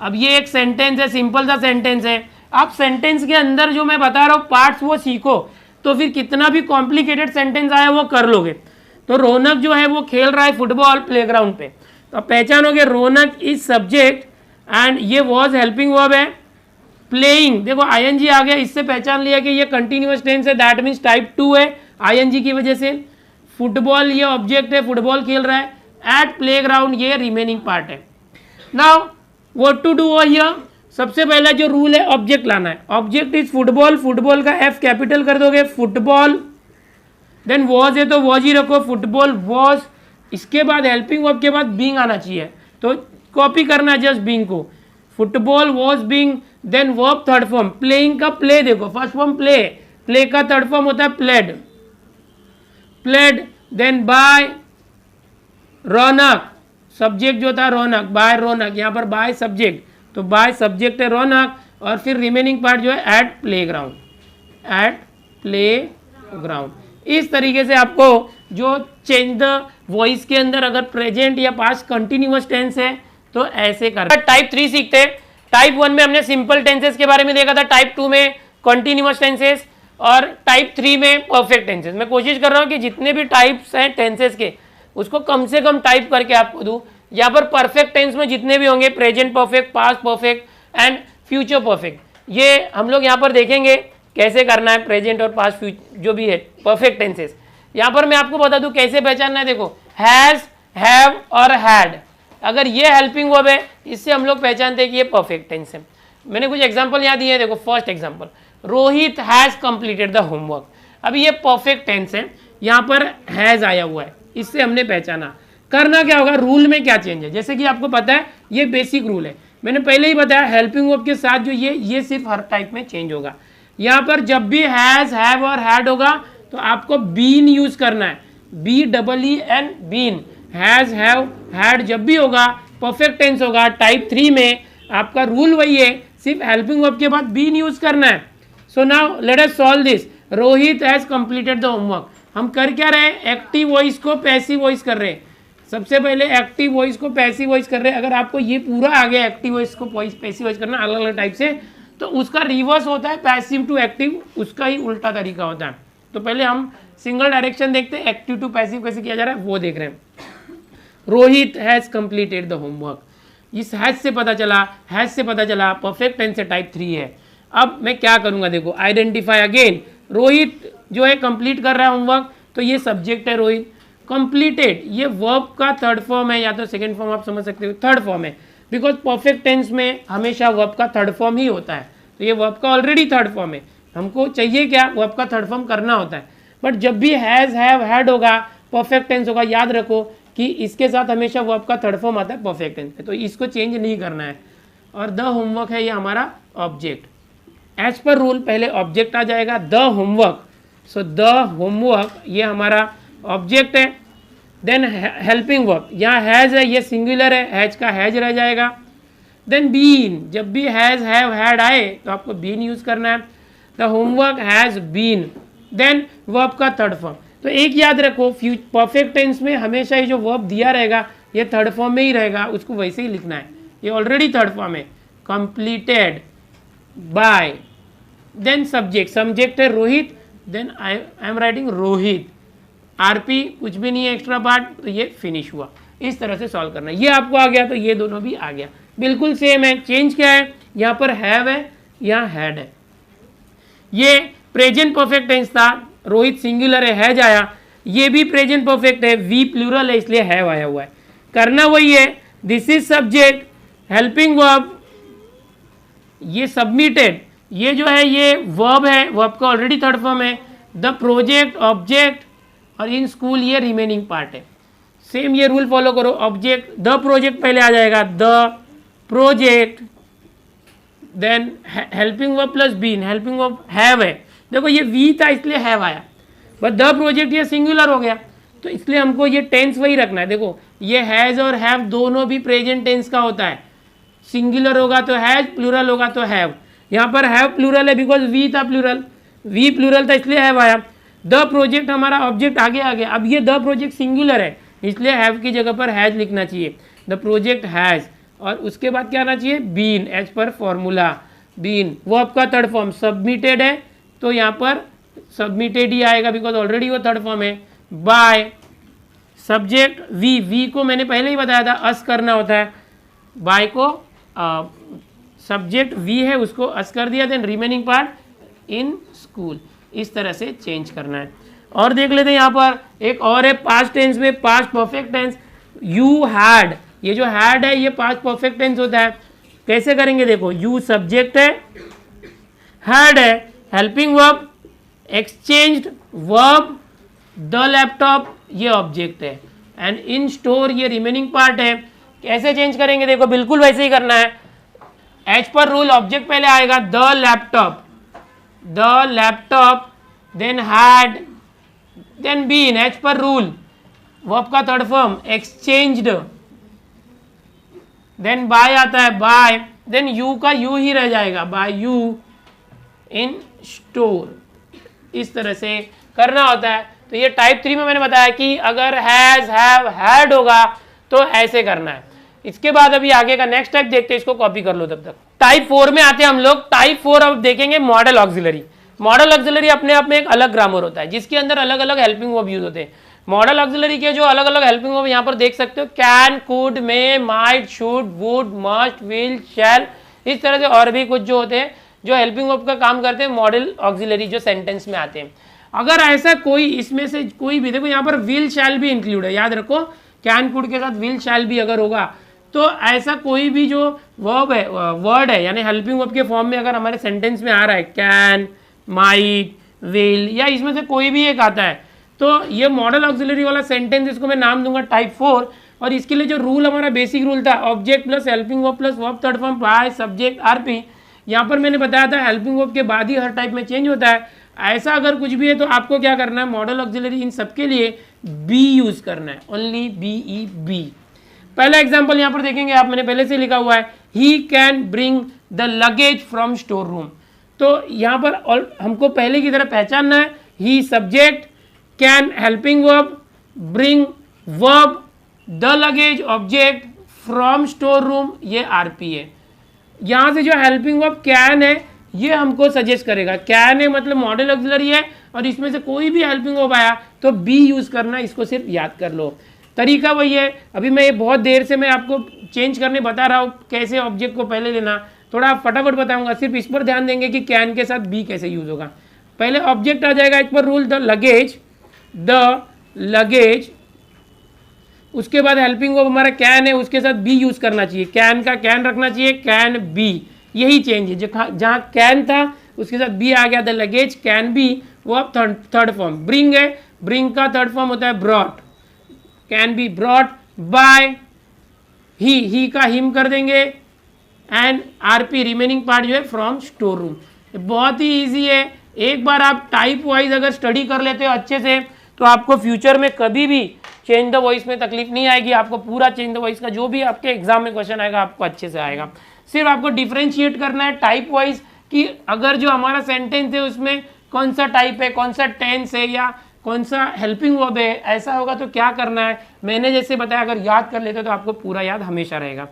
अब ये एक सेंटेंस है, सिंपल सा सेंटेंस है। आप सेंटेंस के अंदर जो मैं बता रहा हूँ पार्ट्स वो सीखो, तो फिर कितना भी कॉम्प्लिकेटेड सेंटेंस आया वो कर लोगे। तो रौनक जो है वो खेल रहा है फुटबॉल प्लेग्राउंड पे, तो आप पहचानोगे रौनक इज सब्जेक्ट एंड ये वॉज हेल्पिंग वर्ब है। प्लेइंग, देखो आईएनजी आ गया, इससे पहचान लिया कि ये कंटिन्यूअस टेंस है, दैट मीन्स टाइप 2 है आईएनजी की वजह से। फुटबॉल ये ऑब्जेक्ट है, फुटबॉल खेल रहा है। एट प्लेग्राउंड ये रिमेनिंग पार्ट है। Now what to do over here, सबसे पहला जो रूल है ऑब्जेक्ट लाना है। ऑब्जेक्ट इज फुटबॉल, फुटबॉल का एफ कैपिटल कर दोगे, फुटबॉल। देन वॉज है तो वॉज ही रखो, फुटबॉल वॉज। इसके बाद हेल्पिंग वर्ब के बाद बीइंग आना चाहिए, तो कॉपी करना है जस्ट बीइंग को। Football was being, then verb third form. Playing का प्ले देखो, फर्स्ट फॉर्म प्ले, प्ले का थर्ड फॉर्म होता है played, played. Then by Raunak, subject जो था रौनक, बाय रौनक, यहाँ पर बाय सब्जेक्ट, तो बाय सब्जेक्ट है रौनक, और फिर रिमेनिंग पार्ट जो है at play ground, at play ground. इस तरीके से आपको जो चेंज द वॉइस के अंदर अगर प्रेजेंट या पास्ट कंटिन्यूअस टेंस है तो ऐसे करना। टाइप 3 सीखते हैं। टाइप 1 में हमने सिंपल टेंसेस के बारे में देखा था, टाइप 2 में कंटिन्यूअस टेंसेस, और टाइप 3 में परफेक्ट टेंसेस। मैं कोशिश कर रहा हूँ कि जितने भी टाइप्स हैं टेंसेस के उसको कम से कम टाइप करके आपको दूँ। यहाँ पर परफेक्ट टेंस में जितने भी होंगे, present perfect, past perfect and future perfect, ये हम लोग यहाँ पर देखेंगे कैसे करना है प्रेजेंट और पास्ट जो भी है परफेक्ट टेंसेस। यहाँ पर मैं आपको बता दूँ कैसे पहचानना है। देखो हैज़, हैव और हैड, अगर ये हेल्पिंग वर्ब है इससे हम लोग पहचानते हैं कि ये परफेक्ट टेंस है। मैंने कुछ एग्जांपल यहाँ दिए हैं, देखो first example, Rohit has completed the homework. अभी ये परफेक्ट टेंस है, यहाँ पर हैज़ आया हुआ है, इससे हमने पहचाना। करना क्या होगा, रूल में क्या चेंज है, जैसे कि आपको पता है ये बेसिक रूल है, मैंने पहले ही बताया हेल्पिंग वर्ब के साथ जो ये सिर्फ हर टाइप में चेंज होगा। यहाँ पर जब भी हैज़, हैव और हैड होगा तो आपको बीन यूज करना है, BEEN, been. Has, have, had जब भी होगा परफेक्ट टेंस होगा। टाइप 3 में आपका रूल वही है, सिर्फ हेल्पिंग वर्ब के बाद बीन यूज करना है। So now let us solve this. Rohit has completed the homework. हम कर क्या रहे हैं, एक्टिव वॉइस को पैसिव वॉइस कर रहे हैं। सबसे पहले एक्टिव वॉइस को पैसिव वॉइस कर रहे हैं। अगर आपको ये पूरा आ गया एक्टिव वॉइस को पैसिव वॉइस करना अलग अलग टाइप से, तो उसका रिवर्स होता है पैसिव टू एक्टिव, उसका ही उल्टा तरीका होता है। तो पहले हम सिंगल डायरेक्शन देखते हैं, एक्टिव टू पैसिव कैसे किया जा रहा है वो देख रहे हैं। Rohit has completed the homework, इस हैज से पता चला परफेक्ट टेंस से टाइप 3 है। अब मैं क्या करूंगा, देखो आइडेंटिफाई अगेन। रोहित जो है कंप्लीट कर रहा है होमवर्क, तो ये सब्जेक्ट है रोहित। कंप्लीटेड ये वर्ब का थर्ड फॉर्म है, या तो सेकंड फॉर्म आप समझ सकते हो, थर्ड फॉर्म है, बिकॉज परफेक्ट टेंस में हमेशा वर्ब का थर्ड फॉर्म ही होता है। तो ये वर्ब का ऑलरेडी थर्ड फॉर्म है, हमको चाहिए क्या, वर्ब का थर्ड फॉर्म करना होता है। बट जब भी हैज़, हैव, हैड होगा परफेक्ट टेंस होगा, याद रखो कि इसके साथ हमेशा वर्ब का थर्ड फॉर्म आता है परफेक्ट टेंस में, तो इसको चेंज नहीं करना है। और द होमवर्क है ये हमारा ऑब्जेक्ट, एज पर रूल पहले ऑब्जेक्ट आ जाएगा the homework. So the homework ये हमारा ऑब्जेक्ट है। देन हेल्पिंग वर्ब, यहाँ हैज़ है, ये सिंगुलर है, हैज का हैज रह जाएगा। देन बीन, जब भी हैज़, हैव, हैड आए तो आपको बीन यूज करना है। The homework has been, then verb का थर्ड फॉर्म। तो एक याद रखो, परफेक्ट टेंस में हमेशा ये जो वर्ब दिया रहेगा ये थर्ड फॉर्म में ही रहेगा, उसको वैसे ही लिखना है, ये ऑलरेडी थर्ड फॉर्म है। कंप्लीटेड बाय, देन सब्जेक्ट है Rohit, then I am writing Rohit, RP कुछ भी नहीं है एक्स्ट्रा पार्ट, तो ये फिनिश हुआ। इस तरह से सॉल्व करना है। ये आपको आ गया तो ये दोनों भी आ गया, बिल्कुल सेम है। चेंज क्या है, यहाँ पर हैव है, यहाँ हैड है। ये प्रेजेंट परफेक्ट टेंस था, रोहित सिंगुलर है, हैज आया। ये भी प्रेजेंट परफेक्ट है, वी प्लूरल है, इसलिए हैव आया हुआ है। करना वही है, this is subject, helping verb, ये सबमिटेड, ये जो है ये वर्ब है, वर्ब का ऑलरेडी थर्ड फॉर्म है। द प्रोजेक्ट ऑब्जेक्ट, और इन स्कूल ये रिमेनिंग पार्ट है। सेम ये रूल फॉलो करो, ऑब्जेक्ट द प्रोजेक्ट पहले आ जाएगा, the project, then helping verb plus been, helping verb have है, देखो ये वी था इसलिए हैव आया, बट द प्रोजेक्ट ये सिंगुलर हो गया, तो इसलिए हमको ये टेंस वही रखना है। देखो ये हैज़ और हैव दोनों भी प्रेजेंट टेंस का होता है, सिंगुलर होगा तो हैज़, प्लूरल होगा तो हैव। यहाँ पर हैव प्लूरल है बिकॉज वी था प्लूरल, वी प्लूरल था इसलिए हैव आया। द प्रोजेक्ट हमारा ऑब्जेक्ट आगे आ गया। अब ये द प्रोजेक्ट सिंगुलर है इसलिए हैव की जगह पर हैज लिखना चाहिए। द प्रोजेक्ट हैज, और उसके बाद क्या आना चाहिए, been, as per formula been. वो आपका थर्ड फॉर्म सबमिटेड है तो यहाँ पर सबमिटेड ही आएगा बिकॉज ऑलरेडी वो थर्ड फॉर्म है। बाय सब्जेक्ट वी, वी को मैंने पहले ही बताया था अस करना होता है, बाय को सब्जेक्ट वी है उसको अस कर दिया, then remaining part in school, इस तरह से चेंज करना है। और देख लेते हैं यहाँ पर एक और है पास्ट टेंस में, past perfect tense. You had, ये जो हैड है ये पास्ट परफेक्ट टेंस होता है। कैसे करेंगे देखो, यू सब्जेक्ट है, हैड है helping verb, exchanged verb, the laptop ये ऑब्जेक्ट है, एंड इन स्टोर ये रिमेनिंग पार्ट है। कैसे चेंज करेंगे देखो, बिल्कुल वैसे ही करना है। एज पर रूल ऑब्जेक्ट पहले आएगा, the laptop, then had, then been, as पर रूल वर्ब का third form exchanged, then by आता है बाय, देन यू का यू ही रह जाएगा, बाय यू इन स्टोर, इस तरह से करना होता है। तो ये टाइप 3 में मैंने बताया कि अगर हैज, हैव, हैड होगा तो ऐसे करना है। इसके बाद अभी आगे का नेक्स्ट टाइप देखते हैं, इसको कॉपी कर लो तब तक। टाइप 4 में आते हैं हम लोग। टाइप 4 अब देखेंगे मॉडल ऑक्सिलरी। मॉडल ऑक्सिलरी अपने आप में एक अलग ग्रामर होता है जिसके अंदर अलग अलग हेल्पिंग वर्ब यूज होते हैं। मॉडल ऑक्सिलरी के जो अलग अलग हेल्पिंग वर्ब यहाँ पर देख सकते हो, can, could, may, might, should, would, must, will, shall, इस तरह से और भी कुछ जो होते हैं जो हेल्पिंग वर्ब का काम करते हैं मॉडल ऑक्सिलरी जो सेंटेंस में आते हैं। अगर ऐसा कोई इसमें से कोई भी, देखो यहाँ पर विल शैल भी इंक्लूड है, याद रखो कैन कुड के साथ विल शैल भी अगर होगा तो ऐसा कोई भी जो वर्ड है यानी हेल्पिंग वर्ब के फॉर्म में अगर हमारे सेंटेंस में आ रहा है, कैन, माइट, विल, या इसमें से कोई भी एक आता है तो ये मॉडल ऑक्सिलरी वाला सेंटेंस, इसको मैं नाम दूंगा टाइप 4। और इसके लिए जो रूल हमारा बेसिक रूल था, object plus helping verb plus verb third form by subject RP, यहाँ पर मैंने बताया था हेल्पिंग वर्ब के बाद ही हर टाइप में चेंज होता है। ऐसा अगर कुछ भी है तो आपको क्या करना है, मॉडल ऑक्सिलरी इन सबके लिए बी यूज करना है, ओनली बी। पहला एग्जांपल यहाँ पर देखेंगे आप, मैंने पहले से लिखा हुआ है, he can bring the luggage from store room. तो यहाँ पर हमको पहले की तरह पहचानना है, he subject, can helping verb, bring verb, the luggage object, from store room ये आरपी है। यहाँ से जो हेल्पिंग वर्ब कैन है ये हमको सजेस्ट करेगा, कैन है मतलब मॉडल ऑक्सिलरी है और इसमें से कोई भी हेल्पिंग वर्ब आया तो बी यूज करना, इसको सिर्फ याद कर लो। तरीका वही है, अभी मैं ये बहुत देर से मैं आपको चेंज करने बता रहा हूँ कैसे ऑब्जेक्ट को पहले लेना, थोड़ा फटाफट बताऊंगा, सिर्फ इस पर ध्यान देंगे कि कैन के साथ बी कैसे यूज होगा। पहले ऑब्जेक्ट आ जाएगा इस पर रूल, द लगेज, उसके बाद हेल्पिंग वर्ब हमारा कैन है उसके साथ बी यूज करना चाहिए, कैन का कैन रखना चाहिए, कैन बी, यही चेंज है। जहाँ कैन था उसके साथ बी आ गया, द लगेज कैन बी, वो अब थर्ड फॉर्म। ब्रिंग है, ब्रिंग का थर्ड फॉर्म होता है brought, can be brought by, he का हिम कर देंगे, एंड आरपी रिमेनिंग पार्ट जो है फ्रॉम स्टोर रूम। बहुत ही इजी है, एक बार आप टाइप वाइज अगर स्टडी कर लेते हो अच्छे से तो आपको फ्यूचर में कभी भी चेंज द वॉइस में तकलीफ नहीं आएगी। आपको पूरा चेंज द वॉइस का जो भी आपके एग्जाम में क्वेश्चन आएगा आपको अच्छे से आएगा। सिर्फ आपको डिफरेंशिएट करना है टाइप वाइज कि अगर जो हमारा सेंटेंस है उसमें कौन सा टाइप है, कौन सा टेंस है या कौन सा हेल्पिंग वर्ब है, ऐसा होगा तो क्या करना है। मैंने जैसे बताया अगर याद कर लेते तो आपको पूरा याद हमेशा रहेगा।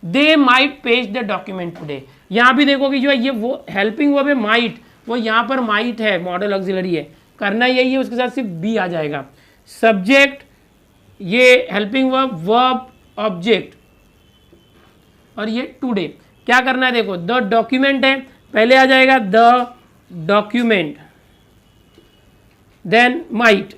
They might page the document today, यहाँ भी देखो कि जो है ये वो हेल्पिंग वर्ब है माइट, वो यहाँ पर माइट है, मॉडल ऑक्सिलरी है, करना यही है, उसके साथ सिर्फ बी आ जाएगा। सब्जेक्ट ये हेल्पिंग वर्ब ऑब्जेक्ट और ये टुडे, क्या करना है देखो, द डॉक्यूमेंट है पहले आ जाएगा the document, then might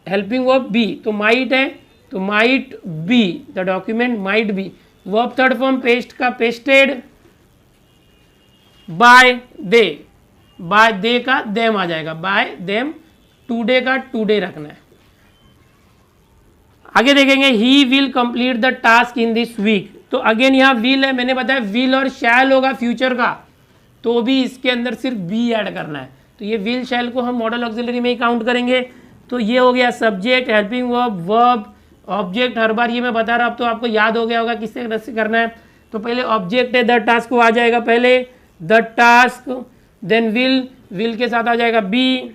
helping verb be, तो माइट है तो might be, the document might be, verb third form paste का पेस्टेड, बाय दे का देम आ जाएगा, बाय देम, टुडे का टुडे रखना है। आगे देखेंगे ही will complete the task in this week, तो अगेन यहाँ विल है, मैंने बताया विल और शैल होगा फ्यूचर का, तो भी इसके अंदर सिर्फ बी ऐड करना है, तो ये विल शैल को हम मॉडल ऑक्सिलरी में ही काउंट करेंगे। तो ये हो गया सब्जेक्ट, हेल्पिंग वर्ब, ऑब्जेक्ट, हर बार ये मैं बता रहा हूँ, अब तो आपको याद हो गया होगा किस तरह से करना है। तो पहले ऑब्जेक्ट है द टास्क को आ जाएगा, पहले the task, then will will के साथ आ जाएगा बी,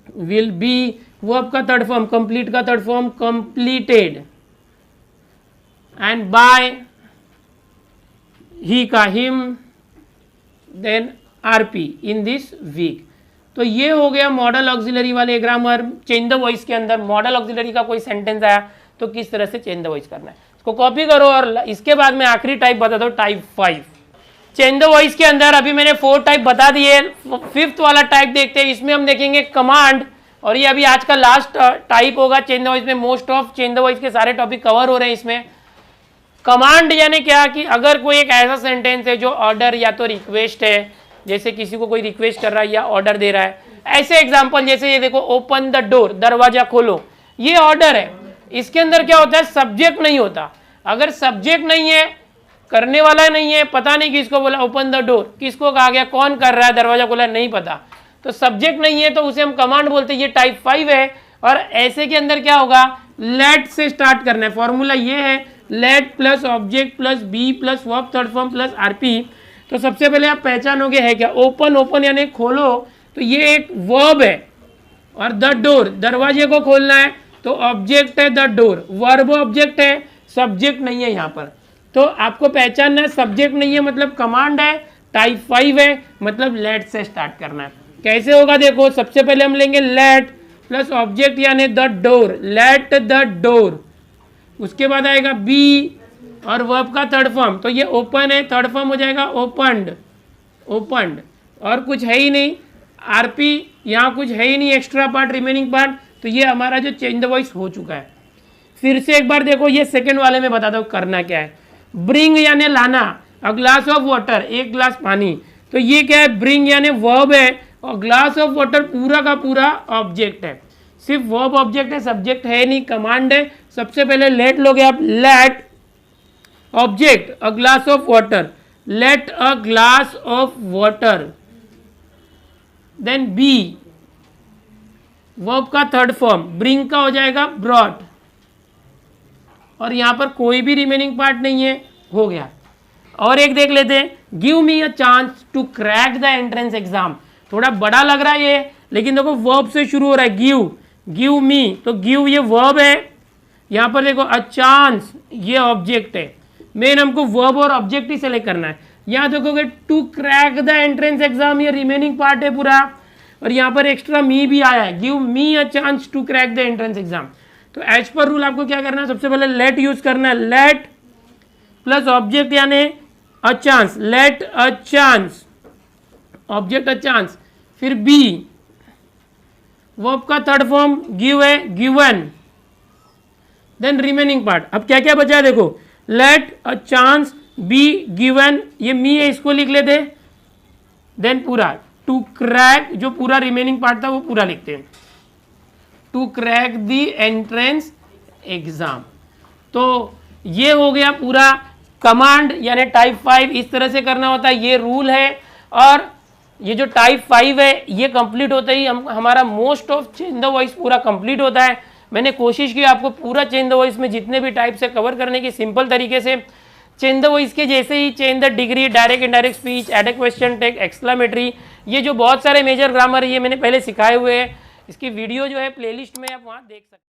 विल बी, वर्ब का थर्ड फॉर्म, कंप्लीट का third form completed, and by, he का him, then RP in this week. तो ये हो गया मॉडल ऑक्सिलरी वाले ग्रामर। चेंज द वॉइस के अंदर मॉडल ऑक्सिलरी का कोई सेंटेंस आया तो किस तरह से चेंज द वॉइस करना है, इसको कॉपी करो। और इसके बाद मैं आखिरी टाइप बता दो, टाइप 5। चेंज द वॉइस के अंदर अभी मैंने 4 टाइप बता दिए, 5th वाला टाइप देखते हैं। इसमें हम देखेंगे कमांड, और ये अभी आज का लास्ट टाइप होगा चेंज द वॉइस में। Most of change the voice के सारे टॉपिक कवर हो रहे हैं इसमें। कमांड यानी क्या कि अगर कोई एक ऐसा सेंटेंस है जो ऑर्डर या तो रिक्वेस्ट है, जैसे किसी को कोई रिक्वेस्ट कर रहा है या ऑर्डर दे रहा है, ऐसे एग्जांपल जैसे ये देखो, ओपन द डोर, दरवाजा खोलो, ये ऑर्डर है। इसके अंदर क्या होता है, सब्जेक्ट नहीं होता। अगर सब्जेक्ट नहीं है, करने वाला नहीं है, पता नहीं किसको बोला ओपन द डोर, किसको कहा गया, कौन कर रहा है, दरवाजा खोला, नहीं पता, तो सब्जेक्ट नहीं है, तो उसे हम कमांड बोलते हैं। ये टाइप 5 है। और ऐसे के अंदर क्या होगा, लेट से स्टार्ट करना है। फॉर्मूला ये है, let plus object plus be plus verb third form plus RP. तो सबसे पहले आप पहचानोगे है क्या, ओपन, ओपन यानी खोलो, तो ये एक वर्ब है। और द डोर, दरवाजे को खोलना है, तो ऑब्जेक्ट है द डोर, वर्ब ऑब्जेक्ट है, सब्जेक्ट नहीं है यहाँ पर। तो आपको पहचानना है, सब्जेक्ट नहीं है मतलब कमांड है, टाइप 5 है मतलब लेट से स्टार्ट करना है। कैसे होगा देखो, सबसे पहले हम लेंगे लेट प्लस ऑब्जेक्ट यानी the door, let the door. उसके बाद आएगा बी और वर्ब का थर्ड फॉर्म, तो ये ओपन है, थर्ड फॉर्म हो जाएगा ओपनड, ओपनड, और कुछ है ही नहीं। आरपी, यहाँ कुछ है ही नहीं एक्स्ट्रा पार्ट, रिमेनिंग पार्ट। तो ये हमारा जो चेंज द वॉइस हो चुका है। फिर से एक बार देखो, ये सेकंड वाले में बताता हूँ करना क्या है। ब्रिंग यानी लाना, अ ग्लास ऑफ वाटर, एक गिलास पानी, तो ये क्या है, ब्रिंग यानी वर्ब है, और ग्लास ऑफ वाटर पूरा का पूरा ऑब्जेक्ट है। सिर्फ वर्ब ऑब्जेक्ट है, सब्जेक्ट है नहीं, कमांड है। सबसे पहले लेट लोगे आप, let object a glass of water, let a glass of water, then be verb का थर्ड फॉर्म, ब्रिंग का हो जाएगा ब्रॉट, और यहां पर कोई भी रिमेनिंग पार्ट नहीं है, हो गया। और एक देख लेते हैं, give me a chance to crack the entrance exam. थोड़ा बड़ा लग रहा है ये, लेकिन देखो वर्ब से शुरू हो रहा है, गिव, गिव मी, तो गिव ये वर्ब है। यहां पर देखो अ चांस ये ऑब्जेक्ट है, मेन हमको वर्ब और ऑब्जेक्ट ही सेलेक्ट करना है। यहाँ देखोगे to crack the entrance exam, ये रिमेनिंग पार्ट है पूरा, और यहाँ पर एक्स्ट्रा मी भी आया है, give me a chance to crack the entrance exam. तो एज पर रूल आपको क्या करना है, सबसे पहले लेट यूज करना है, लेट प्लस ऑब्जेक्ट यानी a chance, let a chance, object a chance, फिर बी वर्ब का थर्ड फॉर्म गिव है, गिवन, देन रिमेनिंग पार्ट। अब क्या क्या बचा है देखो, let a chance, be, given, ये मी है, इसको लिख लेते, देन पूरा टू क्रैक, जो पूरा रिमेनिंग पार्ट था वो पूरा लिखते हैं, to crack the entrance exam. तो ये हो गया पूरा कमांड यानी टाइप 5, इस तरह से करना होता है, ये रूल है। और ये जो टाइप 5 है ये कंप्लीट होता ही हमारा most of change the voice पूरा कंप्लीट होता है। मैंने कोशिश की आपको पूरा चेंज द वॉइस में जितने भी टाइप से कवर करने की, सिंपल तरीके से। चेंज द वॉइस के जैसे ही change the degree, direct indirect speech, add question tag, exclamatory, ये जो बहुत सारे मेजर ग्रामर ये मैंने पहले सिखाए हुए हैं। इसकी वीडियो जो है प्लेलिस्ट में आप वहाँ देख सकते हैं।